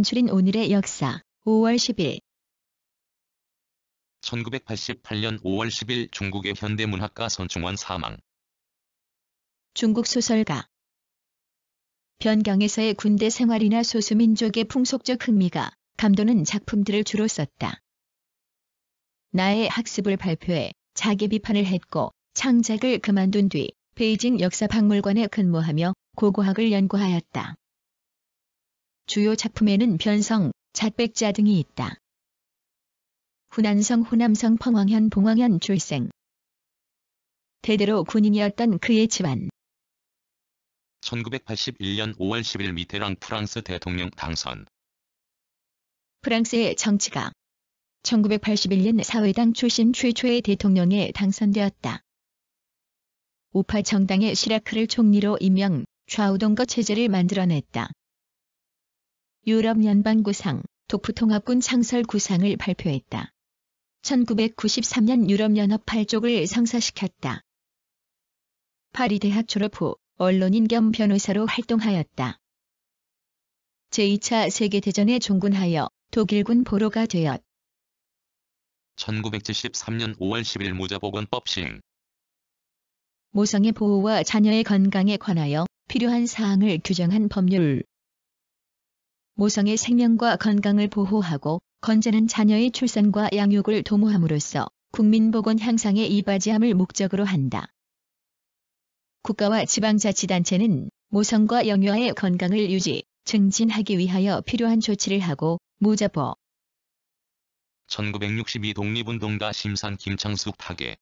간추린 오늘의 역사. 5월 10일 1988년 5월 10일 중국의 현대문학가 선충원 사망. 중국 소설가. 변경에서의 군대 생활이나 소수민족의 풍속적 흥미가 감도는 작품들을 주로 썼다. 나의 학습을 발표해 자기 비판을 했고 창작을 그만둔 뒤 베이징 역사박물관에 근무하며 고고학을 연구하였다. 주요 작품에는 변성, 잣백자 등이 있다. 후난성 후남성 펑왕현 봉왕현 출생. 대대로 군인이었던 그의 집안. 1981년 5월 10일 미테랑 프랑스 대통령 당선. 프랑스의 정치가. 1981년 사회당 출신 최초의 대통령에 당선되었다. 우파 정당의 시라크를 총리로 임명, 좌우동거 체제를 만들어냈다. 유럽 연방구상, 독프통합군 창설 구상을 발표했다. 1993년 유럽연합 8족을 성사시켰다. 파리 대학 졸업 후 언론인 겸 변호사로 활동하였다. 제2차 세계대전에 종군하여 독일군 보로가 되었. 1973년 5월 10일 무자복원법 시행. 모성의 보호와 자녀의 건강에 관하여 필요한 사항을 규정한 법률. 모성의 생명과 건강을 보호하고 건전한 자녀의 출산과 양육을 도모함으로써 국민보건 향상에 이바지함을 목적으로 한다. 국가와 지방자치단체는 모성과 영유아의 건강을 유지, 증진하기 위하여 필요한 조치를 하고 무자보. 1962 독립운동가 심산 김창숙 타계.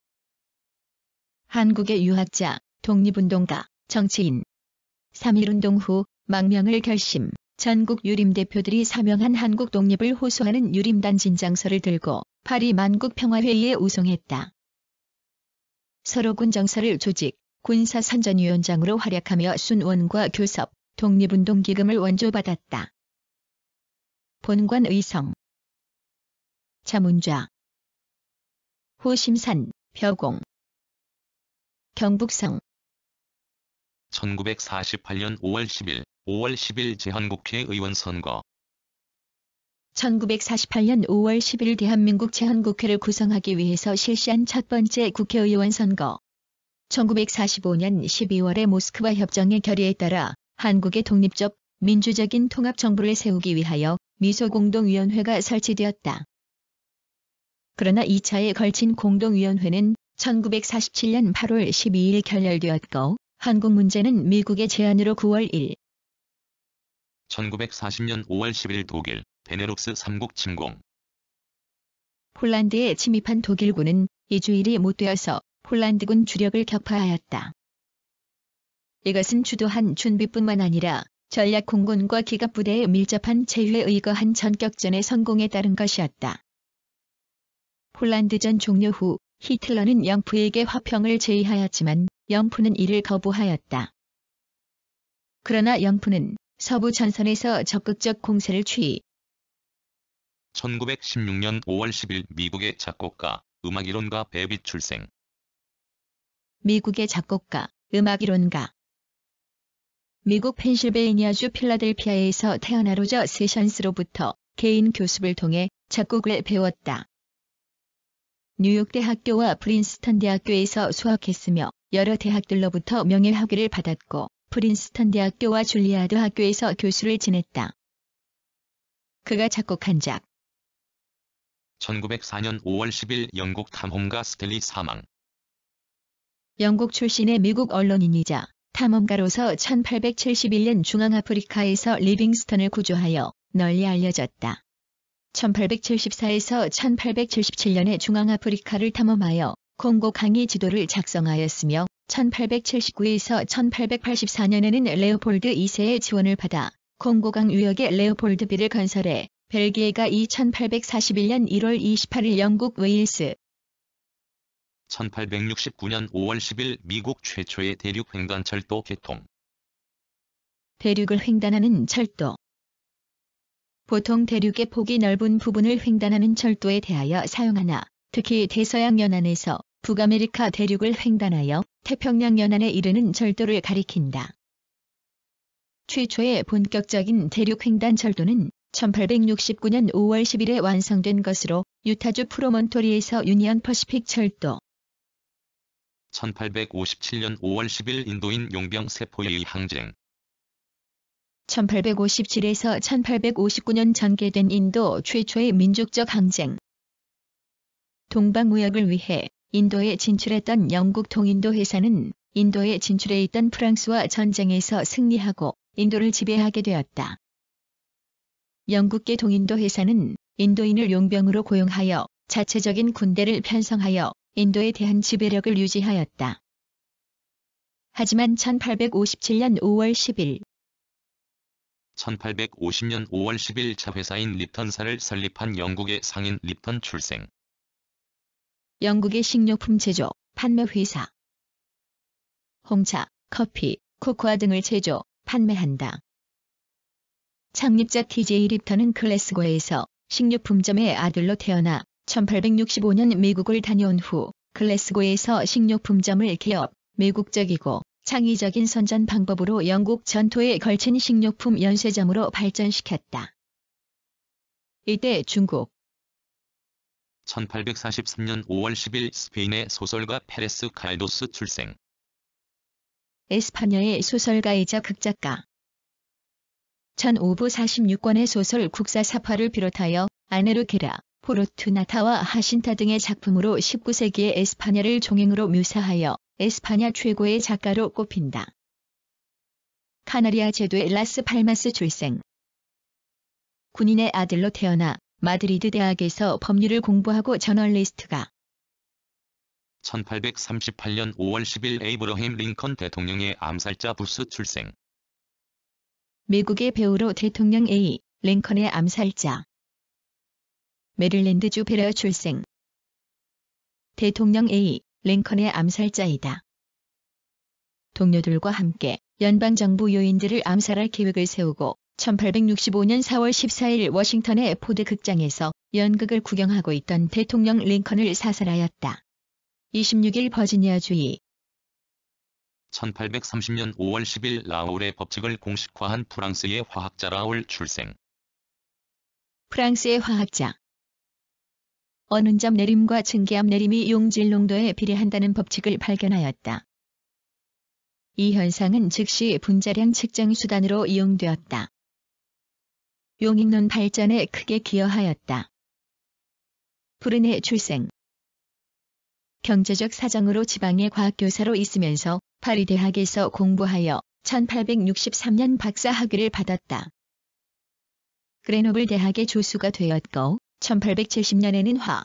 한국의 유학자, 독립운동가, 정치인. 3.1운동 후 망명을 결심, 전국 유림대표들이 사명한 한국 독립을 호소하는 유림단 진장서를 들고 파리 만국평화회의에 우송했다. 서로군 정서를 조직, 군사선전위원장으로 활약하며 순원과 교섭, 독립운동기금을 원조받았다. 본관 의성. 자문좌. 호심산, 벼공. 경북성. 1948년 5월 10일, 5월 10일 제한국회 의원 선거. 1948년 5월 10일 대한민국 제한국회를 구성하기 위해서 실시한 첫 번째 국회의원 선거. 1945년 12월의 모스크바 협정의 결의에 따라 한국의 독립적, 민주적인 통합정부를 세우기 위하여 미소공동위원회가 설치되었다. 그러나 2차에 걸친 공동위원회는 1947년 8월 12일 결렬되었고 한국 문제는 미국의 제안으로 9월 1일 1940년 5월 10일 독일, 베네룩스 3국 침공. 폴란드에 침입한 독일군은 2주일이 못 되어서 폴란드군 주력을 격파하였다. 이것은 주도한 준비뿐만 아니라 전략 공군과 기갑부대의 밀접한 제휴에 의거한 전격전의 성공에 따른 것이었다. 폴란드전 종료 후 히틀러는 영프에게 화평을 제의하였지만 영프는 이를 거부하였다. 그러나 영프는 서부 전선에서 적극적 공세를 취. 1916년 5월 10일 미국의 작곡가, 음악이론가 베빗 출생. 미국의 작곡가, 음악이론가. 미국 펜실베이니아주 필라델피아에서 태어나 로저 세션스로부터 개인 교습을 통해 작곡을 배웠다. 뉴욕 대학교와 프린스턴 대학교에서 수학했으며 여러 대학들로부터 명예학위를 받았고 프린스턴 대학교와 줄리아드 학교에서 교수를 지냈다. 그가 작곡한 작. 1904년 5월 10일 영국 탐험가 스텔리 사망. 영국 출신의 미국 언론인이자 탐험가로서 1871년 중앙아프리카에서 리빙스턴을 구조하여 널리 알려졌다. 1874에서 1877년에 중앙아프리카를 탐험하여 콩고 강의 지도를 작성하였으며 1879에서 1884년에는 레오폴드 2세의 지원을 받아 콩고강 유역에 레오폴드빌을 건설해 벨기에가 1841년 1월 28일 영국 웨일스 1869년 5월 10일 미국 최초의 대륙횡단철도 개통. 대륙을 횡단하는 철도. 보통 대륙의 폭이 넓은 부분을 횡단하는 철도에 대하여 사용하나 특히 대서양 연안에서 북아메리카 대륙을 횡단하여 태평양 연안에 이르는 철도를 가리킨다. 최초의 본격적인 대륙 횡단 철도는 1869년 5월 10일에 완성된 것으로 유타주 프로몬토리에서 유니언 퍼시픽 철도. 1857년 5월 10일 인도인 용병 세포의 항쟁. 1857에서 1859년 전개된 인도 최초의 민족적 항쟁. 동방무역을 위해 인도에 진출했던 영국 동인도 회사는 인도에 진출해 있던 프랑스와 전쟁에서 승리하고 인도를 지배하게 되었다. 영국계 동인도 회사는 인도인을 용병으로 고용하여 자체적인 군대를 편성하여 인도에 대한 지배력을 유지하였다. 하지만 1857년 5월 10일 1850년 5월 10일 자회사인 립턴사를 설립한 영국의 상인 립턴 출생. 영국의 식료품 제조, 판매 회사. 홍차, 커피, 코코아 등을 제조, 판매한다. 창립자 TJ 립턴은 글래스고에서 식료품점의 아들로 태어나 1865년 미국을 다녀온 후 글래스고에서 식료품점을 개업, 매국적이고 창의적인 선전 방법으로 영국 전토에 걸친 식료품 연쇄점으로 발전시켰다. 이때 중국 1843년 5월 10일 스페인의 소설가 페레스 칼도스 출생. 에스파냐의 소설가이자 극작가. 1546권의 소설 국사사파를 비롯하여 아네르게라, 포르투나타와 하신타 등의 작품으로 19세기의 에스파냐를 종횡으로 묘사하여 에스파냐 최고의 작가로 꼽힌다. 카나리아 제도의 라스팔마스 출생. 군인의 아들로 태어나 마드리드 대학에서 법률을 공부하고 저널리스트가. 1838년 5월 10일 에이브러햄 링컨 대통령의 암살자 부스 출생. 미국의 배우로 대통령 A. 링컨의 암살자. 메릴랜드주 베러 출생. 대통령 A. 링컨의 암살자이다. 동료들과 함께 연방정부 요인들을 암살할 계획을 세우고 1865년 4월 14일 워싱턴의 포드 극장에서 연극을 구경하고 있던 대통령 링컨을 사살하였다. 26일 버지니아주의. 1830년 5월 10일 라올의 법칙을 공식화한 프랑스의 화학자 라올 출생. 프랑스의 화학자. 언운점 내림과 증기압 내림이 용질 농도에 비례한다는 법칙을 발견하였다. 이 현상은 즉시 분자량 측정 수단으로 이용되었다. 용익론 발전에 크게 기여하였다. 브르네 출생. 경제적 사정으로 지방의 과학교사로 있으면서 파리 대학에서 공부하여 1863년 박사 학위를 받았다. 그레노블 대학의 교수가 되었고 1870년에는 화,